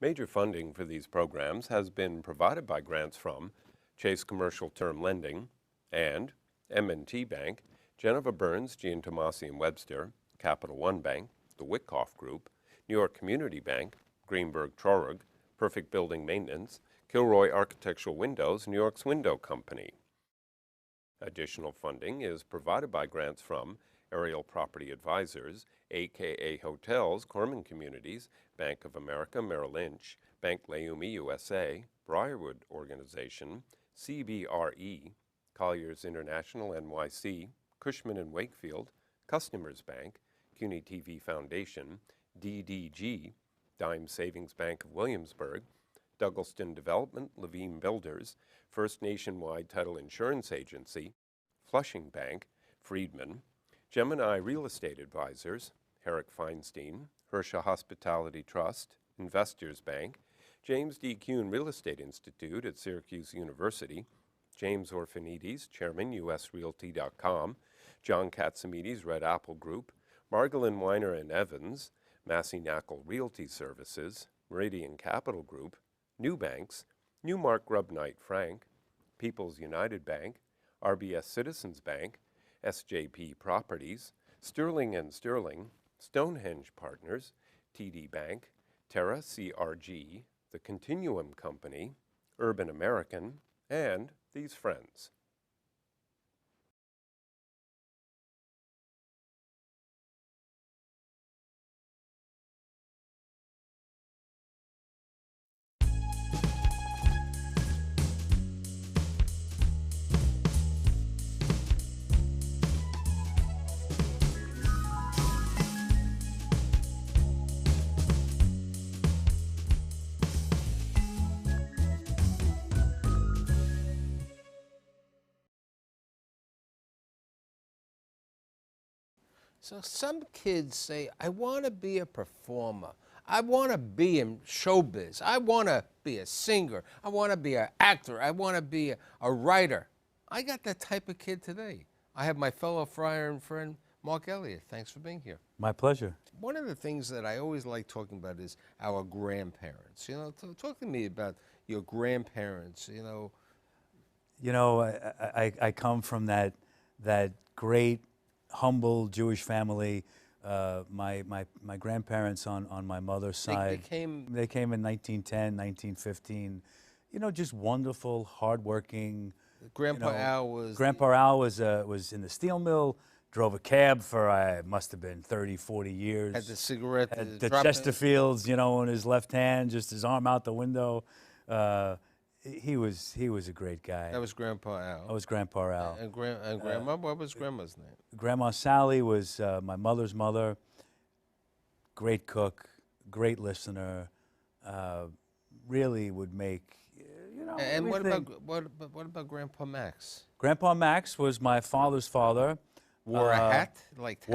Major funding for these programs has been provided by grants from Chase Commercial Term Lending and M&T Bank, Geneva Burns, Giantomasi and Webster, Capital One Bank, the Wickoff Group, New York Community Bank, Greenberg Traurig, Perfect Building Maintenance, Kilroy Architectural Windows, New York's Window Company. Additional funding is provided by grants from Aerial Property Advisors, AKA Hotels, Corman Communities, Bank of America, Merrill Lynch, Bank Leumi USA, Briarwood Organization, CBRE, Colliers International NYC, Cushman & Wakefield, Customers Bank, CUNY TV Foundation, DDG, Dime Savings Bank of Williamsburg, Douglaston Development, Levine Builders, First Nationwide Title Insurance Agency, Flushing Bank, Friedman, Gemini Real Estate Advisors, Herrick Feinstein, Hersha Hospitality Trust, Investors Bank, James D. Kuhn Real Estate Institute at Syracuse University, James Orphanides, Chairman, USRealty.com, John Katsimides, Red Apple Group, Margolin Weiner and Evans, Massey Knackle Realty Services, Meridian Capital Group, New Banks, Newmark Grubb Knight Frank, People's United Bank, RBS Citizens Bank, SJP Properties, Sterling and Sterling, Stonehenge Partners, TD Bank, Terra CRG, The Continuum Company, Urban American, and these friends. So some kids say, I want to be a performer. I want to be in showbiz. I want to be a singer. I want to be an actor. I want to be a writer. I got that type of kid today. I have my fellow friar and friend, Marc Eliot. Thanks for being here. My pleasure. One of the things that I always like talking about is our grandparents. You know, talk to me about your grandparents, you know. You know, I come from that great, humble Jewish family. My grandparents on my mother's side, they came in 1910, 1915. You know, just wonderful, hardworking. Grandpa Al was in the steel mill. Drove a cab for must have been 30, 40 years. Had the cigarette. Had the Chesterfields, you know, in his left hand, just his arm out the window. He was a great guy. That was Grandpa Al. That was Grandpa Al. And Grandma, what was Grandma's name? Grandma Sally was my mother's mother. Great cook, great listener. Really would make, you know. And everything. what about Grandpa Max? Grandpa Max was my father's father. Wore a hat like that?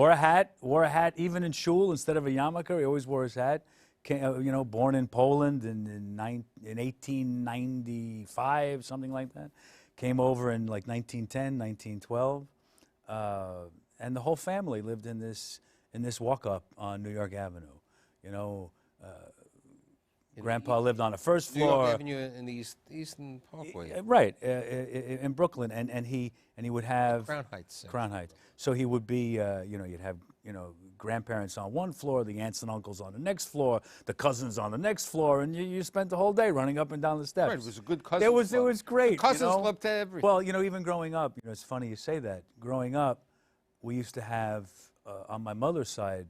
Wore a hat even in shul instead of a yarmulke. He always wore his hat. You know, born in Poland in 1895, something like that. Came over in like 1910, 1912, and the whole family lived in this walk-up on New York Avenue. You know, Grandpa lived on the first floor. New York Avenue in the Eastern Parkway. Right, in Brooklyn, and he would have Crown Heights. Crown Heights. So he would be, you know, you'd have, you know, grandparents on one floor, the aunts and uncles on the next floor, the cousins on the next floor, and you spent the whole day running up and down the steps. Right, it was a good cousins club. It was great. Cousins you know? club to everything. Well, you know, even growing up, you know, it's funny you say that. Growing up, we used to have, on my mother's side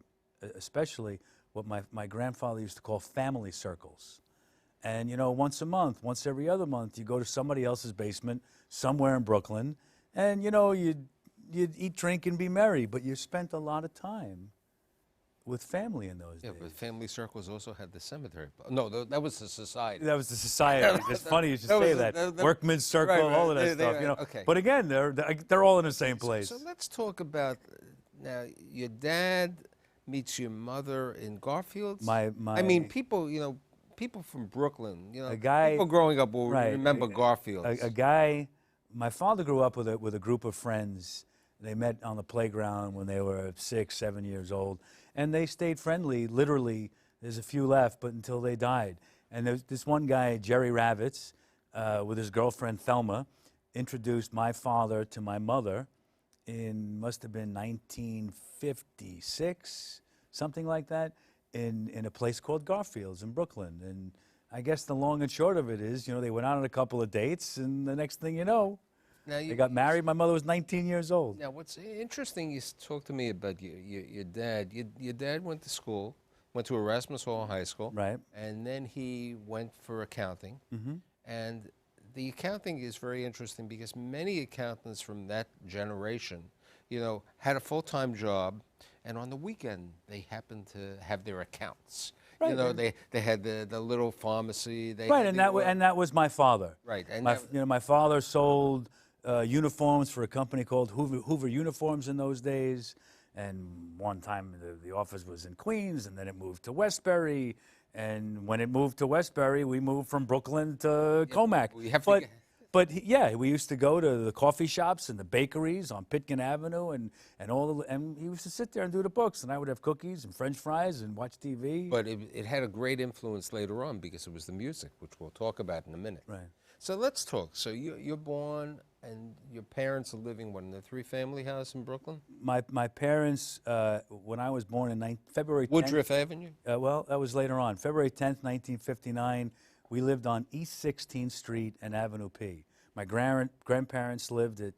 especially, what my grandfather used to call family circles. And, you know, once a month, once every other month, you go to somebody else's basement somewhere in Brooklyn, and, you know, you'd eat, drink, and be merry, but you spent a lot of time with family in those days. Yeah, but family circles also had the cemetery. No, that was the society. That was the society. It's funny you should say that. Workman's circle, right, all of that stuff, you know. Okay. But again, they're all in the same place. So let's talk about, now, your dad meets your mother in Garfield's? I mean, people, you know, people from Brooklyn, you know, people growing up will remember Garfield's. A guy, my father grew up with a group of friends. They met on the playground when they were 6, 7 years old, and they stayed friendly. Literally, there's a few left, but until they died. And there's this one guy, Jerry Ravitz, with his girlfriend Thelma, introduced my father to my mother in, must have been 1956, something like that, in a place called Garfield's in Brooklyn. And I guess the long and short of it is, you know, they went out on a couple of dates, and the next thing you know, they got married. My mother was 19 years old. Now, what's interesting, you talk to me about your dad. Your dad went to school, went to Erasmus Hall High School. Right. And then he went for accounting. And the accounting is very interesting because many accountants from that generation, you know, had a full-time job, and on the weekend they happened to have their accounts. Right. You know, they had the little pharmacy. Right, and that was my father. Right, and you know, my father sold uniforms for a company called Hoover Uniforms in those days. And one time the office was in Queens, and then it moved to Westbury. And when it moved to Westbury, we moved from Brooklyn to Comac. Yeah, we used to go to the coffee shops and the bakeries on Pitkin Avenue, and he used to sit there and do the books, and I would have cookies and French fries and watch TV. But it had a great influence later on because it was the music, which we'll talk about in a minute. Right. So let's talk. So you're born, and your parents are living, what, in a three-family house in Brooklyn? My parents, when I was born in February 10th. Woodruff Avenue? Well, that was later on. February 10th, 1959, we lived on East 16th Street and Avenue P. My grandparents lived at,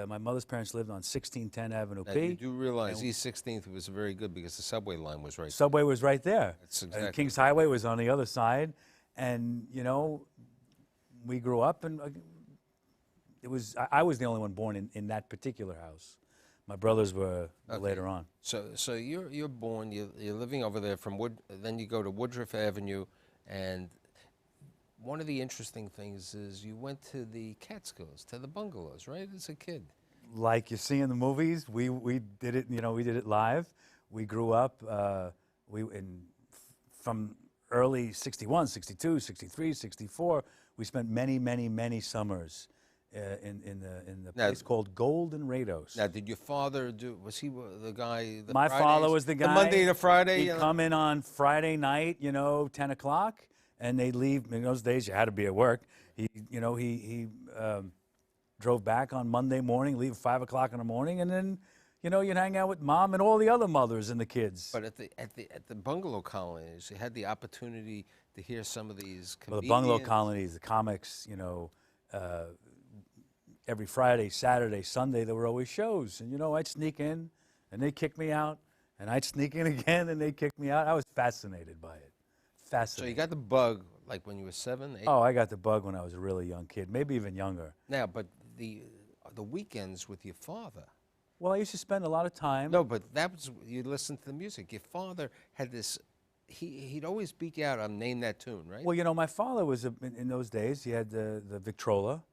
my mother's parents lived on 1610 Avenue Now, P. you do realize East 16th was very good because the subway line was right Subway was right there. That's exactly And Kings Highway was on the other side. And, you know, we grew up, and I was the only one born in that particular house. My brothers were later on. So you're born, you're living over there then you go to Woodruff Avenue, and one of the interesting things is you went to the Catskills, to the bungalows, right, as a kid? Like you see in the movies, we did it, you know, we did it live. We grew up, from early 61, 62, 63, 64, we spent many summers in the place called Golden Rados. Now, did your father was he the guy? My father was the guy. The Monday to Friday? He'd come in on Friday night, you know, 10 o'clock, and they'd leave. In those days, you had to be at work. He drove back on Monday morning, leave at 5 o'clock in the morning, and then, you know, you'd hang out with Mom and all the other mothers and the kids. But at the bungalow colonies, you had the opportunity to hear some of these comedians. Well, the bungalow colonies, the comics, you know, every Friday, Saturday, Sunday, there were always shows. And, you know, I'd sneak in, and they'd kick me out. And I'd sneak in again, and they'd kick me out. I was fascinated by it. Fascinated. So you got the bug, like, when you were 7, 8? Oh, I got the bug when I was a really young kid, maybe even younger. Now, but the weekends with your father. Well, I used to spend a lot of time. No, but that was, you listened to the music. Your father had this, he'd always beat you out on Name That Tune, right? Well, you know, my father was, in those days, he had the Victrola,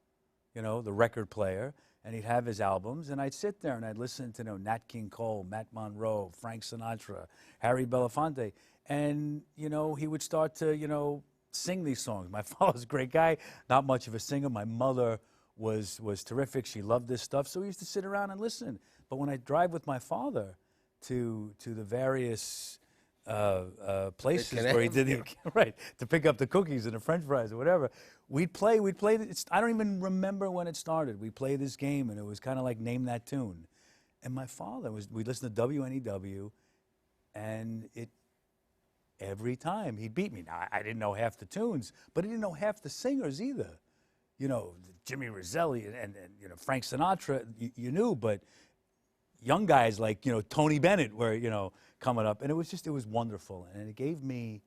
you know, the record player, and he'd have his albums, and I'd sit there and I'd listen to, you know, Nat King Cole, Matt Monroe, Frank Sinatra, Harry Belafonte, and, you know, he would start to, you know, sing these songs. My father's a great guy, not much of a singer. My mother was terrific. She loved this stuff, so we used to sit around and listen. But when I drive with my father to the various places where he did right, to pick up the cookies and the French fries or whatever, we'd play. I don't even remember when it started. We played this game, and it was kind of like Name That Tune. And my father we'd listen to WNEW, and every time he'd beat me. Now, I didn't know half the tunes, but I didn't know half the singers either. You know, Jimmy Roselli and you know, Frank Sinatra, you knew, but young guys like, you know, Tony Bennett were, you know, coming up. And it was wonderful. And it gave me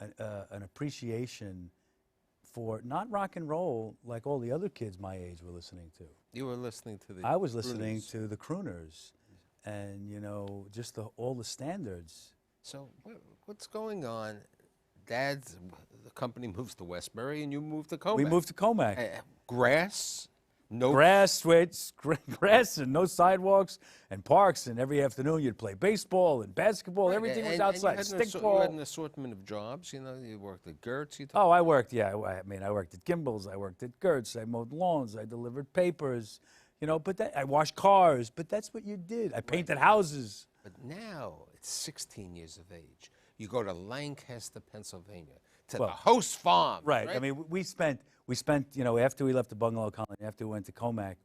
an appreciation for not rock and roll like all the other kids my age were listening to. You were listening to the I was listening to the crooners and, you know, just all the standards. So what's going on? The company moves to Westbury, and you move to Comac. We moved to Comac. Grass? No grass and no sidewalks and parks, and every afternoon you'd play baseball and basketball. Right, everything was outside. You had an assortment of jobs. You know, you worked at Gertz. Oh, I worked. Yeah, I mean, I worked at Gimbel's. I worked at Gertz. I mowed lawns. I delivered papers. You know, but I washed cars. But that's what you did. I painted houses. But now it's 16 years of age. You go to Lancaster, Pennsylvania. to the host farm. Right. I mean, we spent, you know, after we left the bungalow colony, after we went to Comac,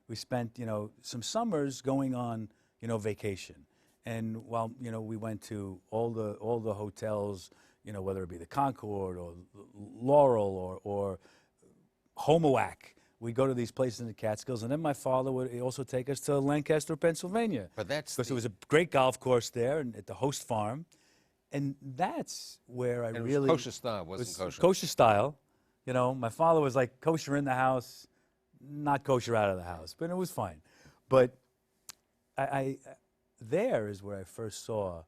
we spent, you know, some summers going on, you know, vacation. And while, you know, we went to all the hotels, you know, whether it be the Concord or Laurel or Homoac, we'd go to these places in the Catskills. And then my father would also take us to Lancaster, Pennsylvania. But that's because there was a great golf course there and at the host farm. And that's where I really... It was kosher style, wasn't kosher? Kosher style. You know, my father was like kosher in the house, not kosher out of the house, but it was fine. But there is where I first saw,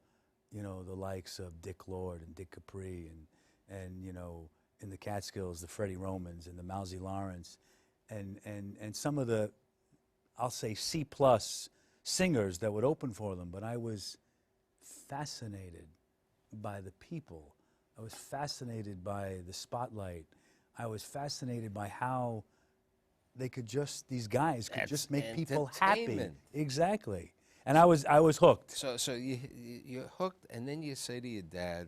you know, the likes of Dick Lord and Dick Capri and you know, in the Catskills, the Freddie Romans and the Mousy Lawrence and some of the, I'll say C-plus singers that would open for them. But I was fascinated by the people. I was fascinated by the spotlight. I was fascinated by how they could just, these guys could just make people happy. Exactly. And I was hooked. So you're hooked, and then you say to your dad,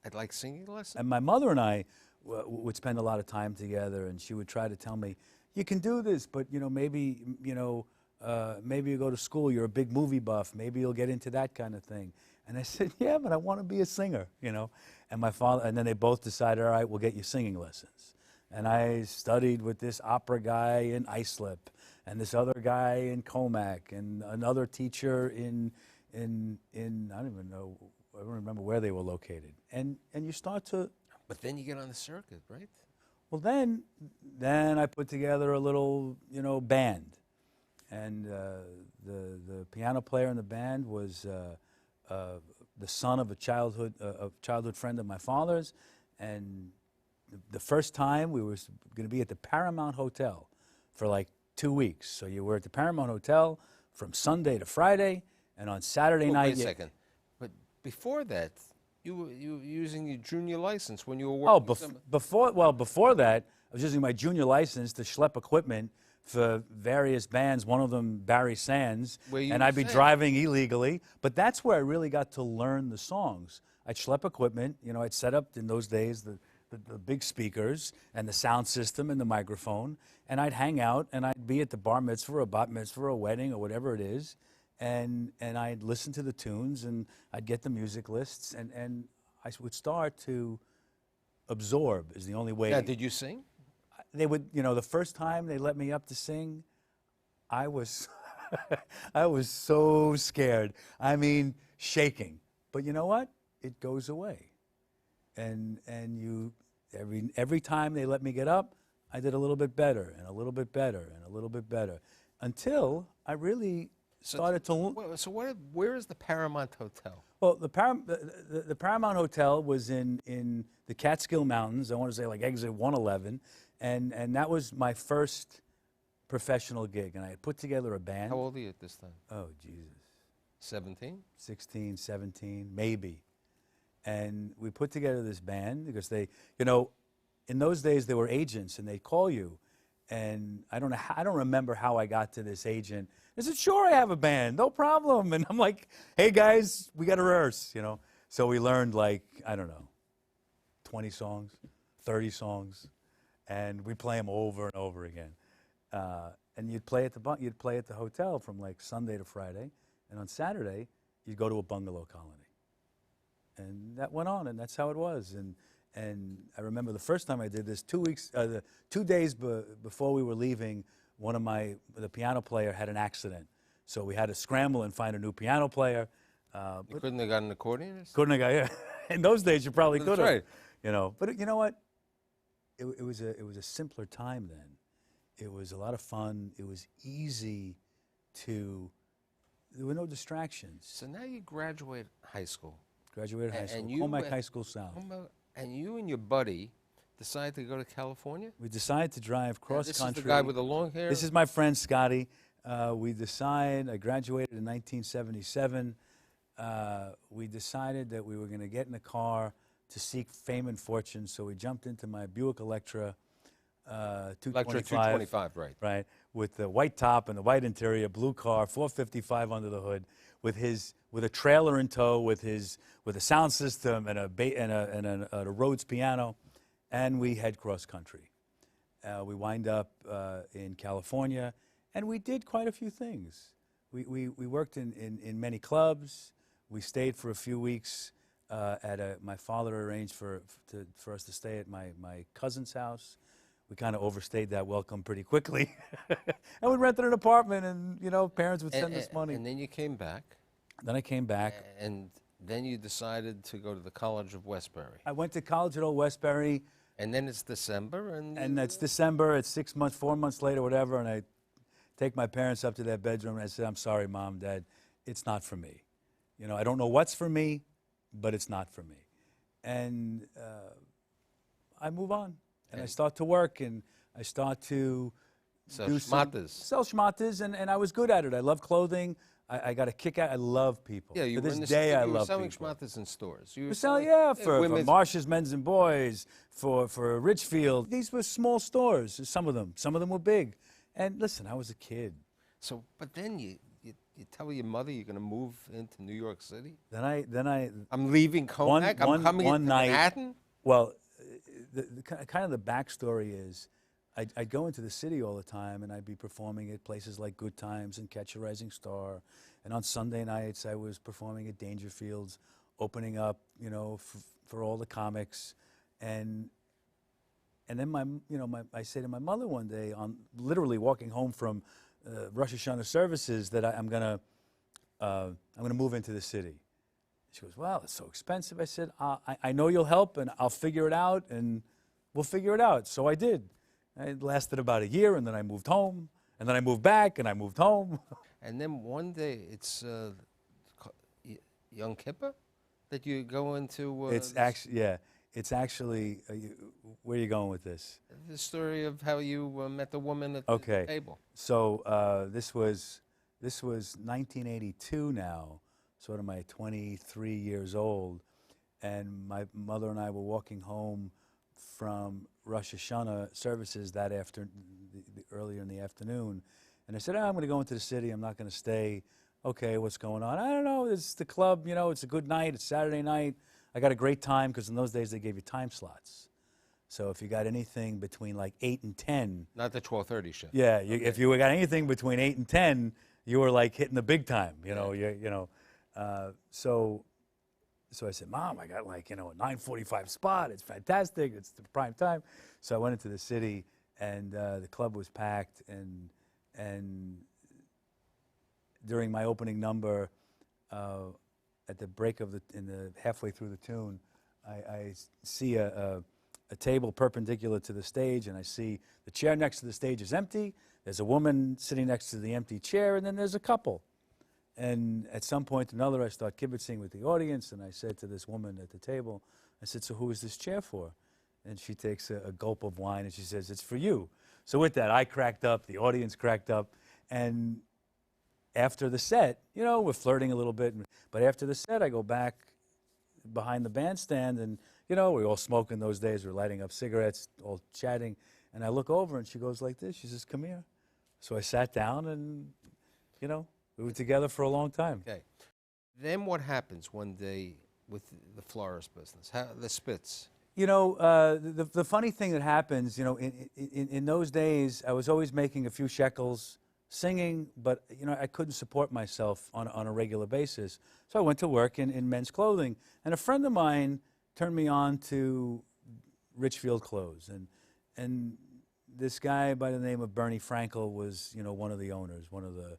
I'd like singing lessons? And my mother and I would spend a lot of time together, and she would try to tell me, you can do this, but, you know, maybe you go to school, you're a big movie buff, maybe you'll get into that kind of thing. And I said, yeah, but I want to be a singer, you know. And my father, and then they both decided, all right, we'll get you singing lessons. And I studied with this opera guy in Islip, and this other guy in Comac, and another teacher in I don't even know, I don't remember where they were located. And you start to... But then you get on the circuit, right? Well, then I put together a little, you know, band. And the piano player in the band was the son of a childhood friend of my father's. And the first time we were going to be at the Paramount Hotel for like 2 weeks. So you were at the Paramount Hotel from Sunday to Friday, and on Saturday night... Wait a second. But before that, you were using your junior license when you were working... before that, I was using my junior license to schlep equipment for various bands, one of them Barry Sands, and I'd be driving illegally. But that's where I really got to learn the songs. I'd schlep equipment, you know, I'd set up in those days the big speakers and the sound system and the microphone, and I'd hang out and I'd be at the bar mitzvah or a bat mitzvah or a wedding or whatever it is, and I'd listen to the tunes and I'd get the music lists, and I would start to absorb is the only way. Yeah, did you sing? They would, you know, the first time they let me up to sing, I was, I was so scared. I mean, shaking. But you know what? It goes away. And you, every time they let me get up, I did a little bit better and a little bit better and a little bit better, until I really started to. So where is the Paramount Hotel? Well, the Paramount Hotel was in the Catskill Mountains. I want to say like exit 111. And that was my first professional gig. And I had put together a band. How old are you at this time? Oh, Jesus. 17? 16, 17, maybe. And we put together this band because they, you know, in those days there were agents and they'd call you. And I don't remember how I got to this agent. They said, sure, I have a band, no problem. And I'm like, hey guys, we got to rehearse, you know. So we learned like, I don't know, 20 songs, 30 songs. And we'd play them over and over again. And you'd play at the hotel from like Sunday to Friday, and on Saturday you'd go to a bungalow colony. And that went on, and that's how it was. And I remember the first time I did this, 2 days before we were leaving, the piano player had an accident, so we had to scramble and find a new piano player. You couldn't have got an accordionist? Couldn't have got, yeah. In those days you probably could have. Right. You know, but you know what? It was a simpler time then. It was a lot of fun. It was easy to. There were no distractions. So now you graduate high school. Graduated high school. Comac High School South. And you and your buddy decided to go to California? We decided to drive cross country. This is the guy with the long hair? This is my friend Scotty. I graduated in 1977. We decided that we were going to get in a car to seek fame and fortune, so we jumped into my Buick Electra 225. Electra 225, right. Right, with the white top and the white interior, blue car, 455 under the hood, with his with a trailer in tow, with a sound system and a Rhodes piano, and we head cross country. We wind up in California, and we did quite a few things. We worked in many clubs. We stayed for a few weeks my father arranged for us to stay at my cousin's house. We kind of overstayed that welcome pretty quickly. And we rented an apartment, and, you know, parents would send us money. And then you came back. Then I came back. And then you decided to go to the College of Westbury. I went to college at Old Westbury. And then it's December. And it's December. It's 6 months, 4 months later, whatever. And I take my parents up to their bedroom, and I said, I'm sorry, Mom, Dad, it's not for me. You know, I don't know what's for me, but it's not for me. And I move on. And I start to work, and I start to sell do schmatters, and I was good at it. I love clothing. I got a kick out. I love people. Yeah, to this day, I love people. You were selling schmatters in stores. You were selling, yeah, for Marsh's Men's and Boys, for Richfield. These were small stores, some of them. Some of them were big. And listen, I was a kid. So, but then you tell your mother you're going to move into New York City? Then I I'm leaving Comac. I'm coming into Manhattan? Well, kind of the backstory is I'd go into the city all the time, and I'd be performing at places like Good Times and Catch a Rising Star. And on Sunday nights, I was performing at Dangerfields, opening up, you know, for all the comics. And then I say to my mother one day, on literally walking home from Rosh Hashanah services, that I'm gonna move into the city. She goes, well, it's so expensive. I said, I know you'll help, and I'll figure it out, and we'll figure it out. So I did. It lasted about a year, and then I moved home, and then I moved back, and I moved home. And then one day, it's Yom Kippur that you go into? It's actually, yeah. It's actually, where are you going with this? The story of how you met the woman at the table. So this was 1982 now, sort of my 23 years old, and my mother and I were walking home from Rosh Hashanah services that earlier in the afternoon, and I said, I'm going to go into the city. I'm not going to stay. Okay, what's going on? I don't know. It's the club. You know, it's a good night. It's Saturday night. I got a great time, because in those days they gave you time slots. So if you got anything between like 8 and 10. Not the 12:30 show. Yeah, if you got anything between 8 and 10, you were like hitting the big time, you know. So I said, Mom, I got like, you know, a 9:45 spot. It's fantastic. It's the prime time. So I went into the city, and the club was packed, and during my opening number, at the break of halfway through the tune, I see a table perpendicular to the stage, and I see the chair next to the stage is empty. There's a woman sitting next to the empty chair, and then there's a couple. And at some point or another, I start kibitzing with the audience, and I said to this woman at the table, I said, so who is this chair for? And she takes a gulp of wine, and she says, it's for you. So with that, I cracked up, the audience cracked up, and after the set, you know, we're flirting a little bit, but after the set, I go back behind the bandstand, and, you know, we all smoke in those days. We're lighting up cigarettes, all chatting, and I look over, and she goes like this. She says, come here. So I sat down, and, you know, we were together for a long time. Okay. Then what happens one day with the florist business? The Spitz? You know, the funny thing that happens, you know, in those days, I was always making a few shekels, singing, but, you know, I couldn't support myself on a regular basis. So I went to work in men's clothing. And a friend of mine turned me on to Richfield clothes. And this guy by the name of Bernie Frankel was, you know, one of the owners, one of the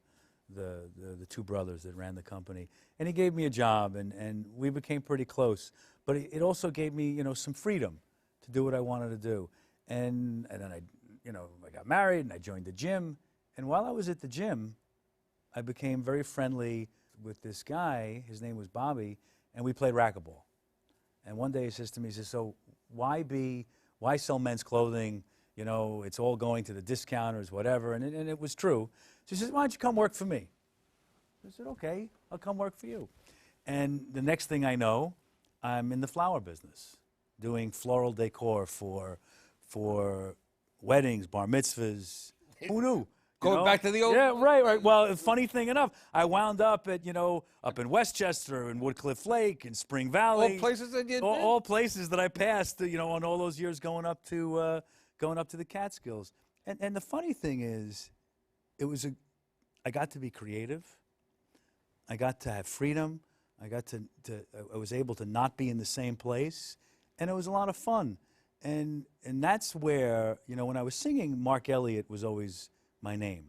two brothers that ran the company. And he gave me a job, and we became pretty close. But it also gave me, you know, some freedom to do what I wanted to do. And then I got married, and I joined the gym. And while I was at the gym, I became very friendly with this guy. His name was Bobby, and we played racquetball. And one day he says to me, he says, so why sell men's clothing? You know, it's all going to the discounters, whatever. And it was true. So he says, why don't you come work for me? I said, okay, I'll come work for you. And the next thing I know, I'm in the flower business, doing floral decor for weddings, bar mitzvahs. Who knew? Going back to the old. Yeah, right. Well, funny thing enough, I wound up at, up in Westchester and Woodcliff Lake and Spring Valley. All places that you'd been? All places that I passed, on all those years going up to the Catskills. And the funny thing is, I got to be creative. I got to have freedom. I was able to not be in the same place, and it was a lot of fun. And that's where, when I was singing, Marc Eliot was always my name.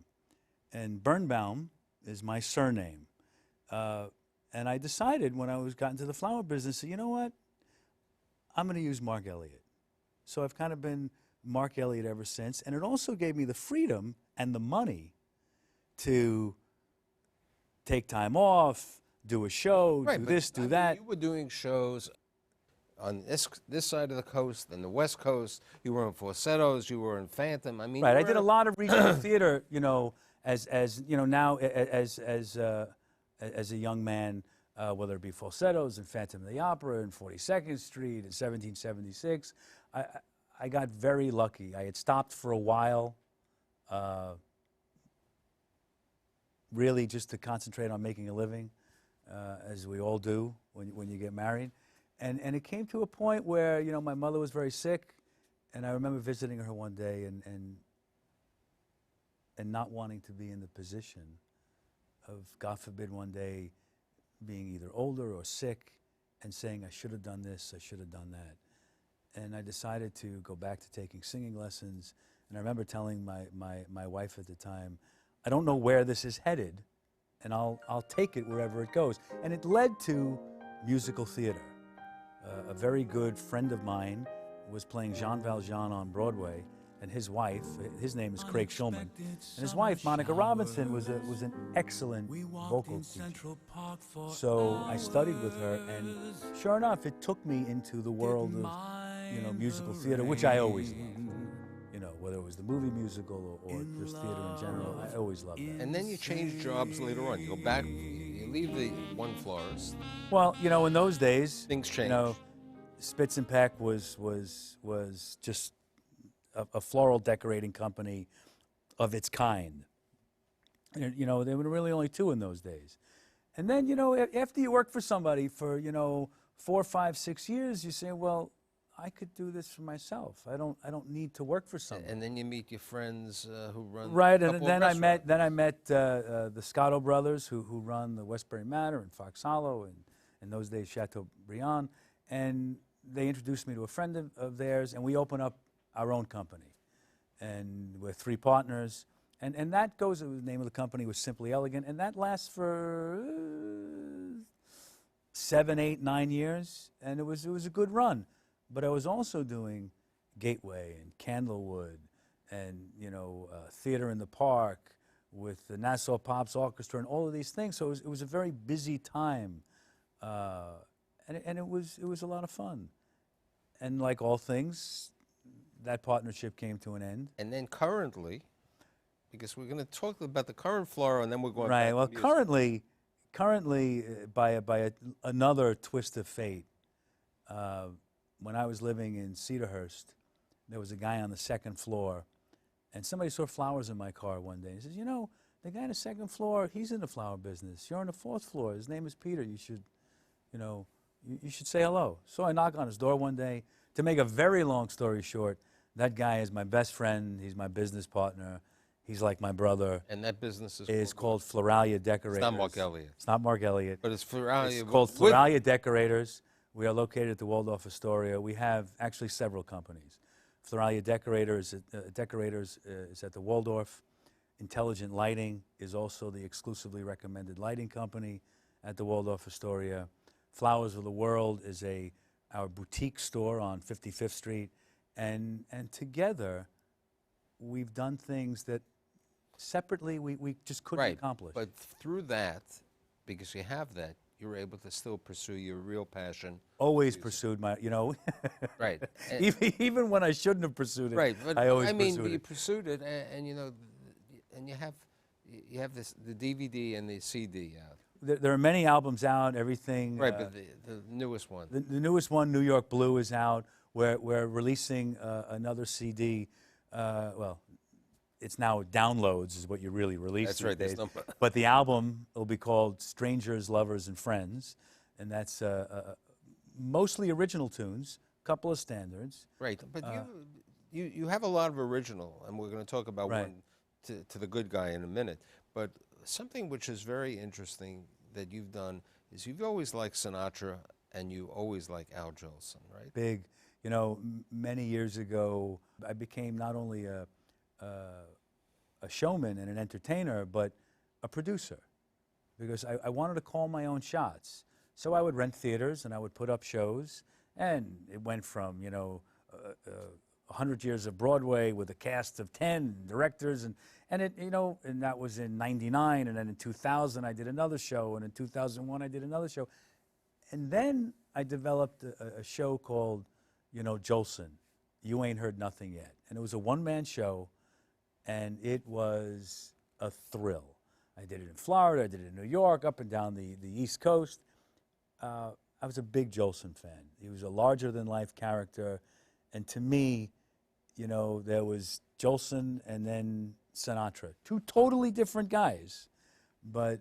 And Birnbaum is my surname. And I decided when I got into the flower business, you know what? I'm going to use Marc Eliot. So I've kind of been Marc Eliot ever since. And it also gave me the freedom and the money to take time off, do a show, do this, do that. You were doing shows on this side of the coast and the West Coast. You were in Falsettos. You were in Phantom. I mean, right. I did a lot of regional theater. As now as a young man, whether it be Falsettos and Phantom of the Opera and 42nd Street and 1776. I got very lucky. I had stopped for a while, really just to concentrate on making a living, as we all do when you get married. And it came to a point where, my mother was very sick, and I remember visiting her one day and not wanting to be in the position of, God forbid, one day being either older or sick and saying, I should have done this, I should have done that. And I decided to go back to taking singing lessons. And I remember telling my wife at the time, I don't know where this is headed, and I'll take it wherever it goes. And it led to musical theater. A very good friend of mine was playing Jean Valjean on Broadway, and his wife, his name is Craig Schulman, and his wife, Monica Robinson, was an excellent vocal teacher. So I studied with her, and sure enough, it took me into the world of musical theater, which I always loved. Whether it was the movie musical or just theater in general, I always loved that. And then you change jobs later on. You go back, you leave the one florist. Well, in those days, things changed. Spitz and Peck was just a floral decorating company of its kind. And, there were really only two in those days. And then, after you work for somebody for, 4, 5, 6 years, you say, well, I could do this for myself. I don't need to work for someone. And then you meet your friends who run right, a and couple then of I met the Scotto brothers who run the Westbury Manor and Fox Hollow, and in those days Chateaubriand, and they introduced me to a friend of theirs, and we opened up our own company, and we're 3 partners, and that goes. The name of the company was Simply Elegant, and that lasts for 7, 8, 9 years, and it was a good run. But I was also doing Gateway and Candlewood and, Theater in the Park with the Nassau Pops Orchestra and all of these things. So it was a very busy time. And it was a lot of fun. And like all things, that partnership came to an end. And then currently, because we're going to talk about the current flora, and then we're going right. back Well, to currently, by another twist of fate, when I was living in Cedarhurst, there was a guy on the 2nd floor, and somebody saw flowers in my car one day. He says, the guy on the 2nd floor, he's in the flower business. You're on the 4th floor. His name is Peter. You should, you should say hello. So I knock on his door one day. To make a very long story short, that guy is my best friend. He's my business partner. He's like my brother. And that business is called Floralia Decorators. It's not Marc Eliot. It's not Marc Eliot. But it's Floralia. It's called Floralia Decorators. We are located at the Waldorf Astoria. We have actually several companies. Floralia Decorators is at the Waldorf. Intelligent Lighting is also the exclusively recommended lighting company at the Waldorf Astoria. Flowers of the World is our boutique store on 55th Street. And together, we've done things that separately we just couldn't accomplish. But through that, because you have that, you're able to still pursue your real passion. Always pursued my, Right. Even when I shouldn't have pursued it. Right. But I always you pursued it. pursued it, and and you have the DVD and the CD out. There are many albums out. Everything. Right, but the newest one. The newest one, New York Blue, is out. We're releasing another CD. Well, it's now downloads is what you really release That's these right, there's days. no- But the album will be called Strangers, Lovers, and Friends, and that's mostly original tunes, a couple of standards. Right, but you have a lot of original, and we're going to talk about Right. one to the good guy in a minute. But something which is very interesting that you've done is you've always liked Sinatra, and you always like Al Jolson, right? Big, you know, many years ago, I became not only a showman and an entertainer, but a producer, because I wanted to call my own shots. So I would rent theaters and I would put up shows, and it went from, you know, 100 years of Broadway with a cast of 10 directors, and it, you know, and that was in '99, and then in 2000 I did another show, and in 2001 I did another show, and then I developed a show called, you know, Jolson, You Ain't Heard Nothing Yet, and it was a one-man show, and it was a thrill. I did it in Florida, I did it in New York, up and down the East Coast. I was a big Jolson fan. He was a larger-than-life character, and to me, you know, there was Jolson and then Sinatra, two totally different guys, but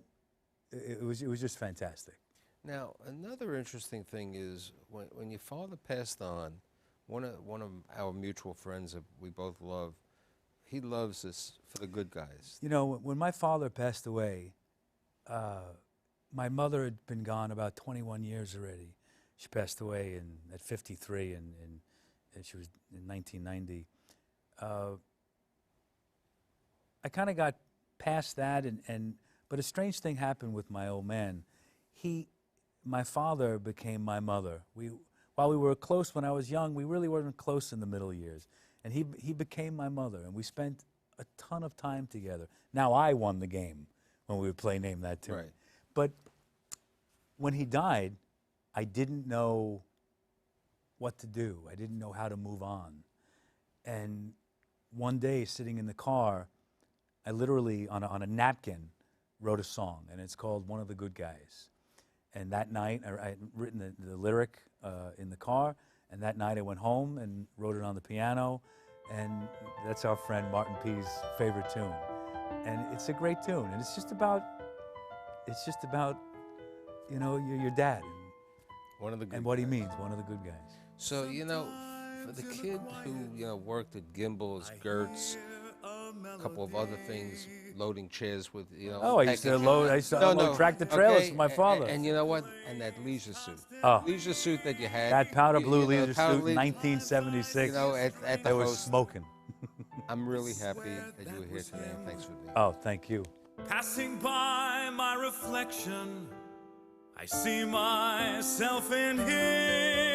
it was just fantastic. Now, another interesting thing is when your father passed on, one of our mutual friends that we both love, he loves this for the good guys. You know, when my father passed away, my mother had been gone about 21 years already. She passed away at 53, and she was in 1990. I kind of got past that, but a strange thing happened with my old man. My father became my mother. While we were close when I was young, we really weren't close in the middle years. And he became my mother, and we spent a ton of time together. Now I won the game when we would play Name That Tune. Right. But when he died, I didn't know what to do. I didn't know how to move on. And one day, sitting in the car, I literally, on a napkin, wrote a song, and it's called One of the Good Guys. And that night, I had written the lyric in the car, and that night I went home and wrote it on the piano, and that's our friend Martin P's favorite tune. And it's a great tune, and it's just about, you know, your dad One of the good and what he guys. means, one of the good guys. So, you know, for the kid who, you know, worked at Gimbel's, Gertz, a couple of other things, loading chairs with, you know. Oh, I used to packaging. unload tractor trailers for my father. And you know what? And that leisure suit. Oh. Leisure suit that you had. That powder blue you know, leisure powder suit, lea- 1976. You know, at the They were host. smoking. I'm really happy that you were here today, and thanks for being here. Oh, thank you. Passing by my reflection, I see myself in him.